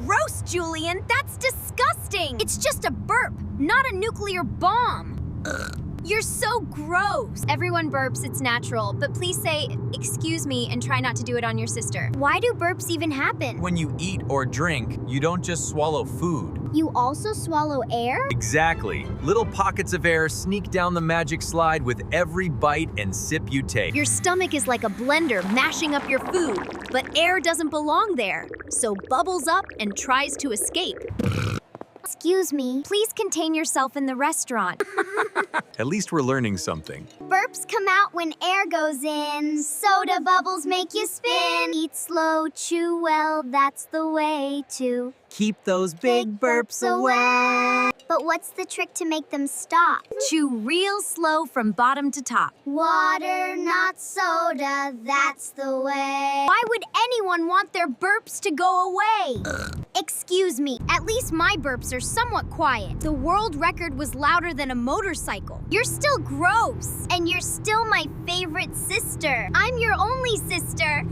gross, Julian. That's disgusting. It's just a burp, not a nuclear bomb. You're so gross. Everyone burps, it's natural, but please say, excuse me, and try not to do it on your sister. Why do burps even happen? When you eat or drink, you don't just swallow food. You also swallow air? Exactly. Little pockets of air sneak down the magic slide with every bite and sip you take. Your stomach is like a blender mashing up your food, but air doesn't belong there, so bubbles up and tries to escape. Excuse me, please contain yourself in the restaurant. At least we're learning something. Burps come out when air goes in. Soda bubbles make you spin. Eat slow, chew well, that's the way to Keep those big burps away. But what's the trick to make them stop? Chew real slow from bottom to top. Water, not soda, that's the way. Why would anyone want their burps to go away? Excuse me, at least my burps are somewhat quiet. The world record was louder than a motorcycle. You're still gross. And you're still my favorite sister. I'm your only sister.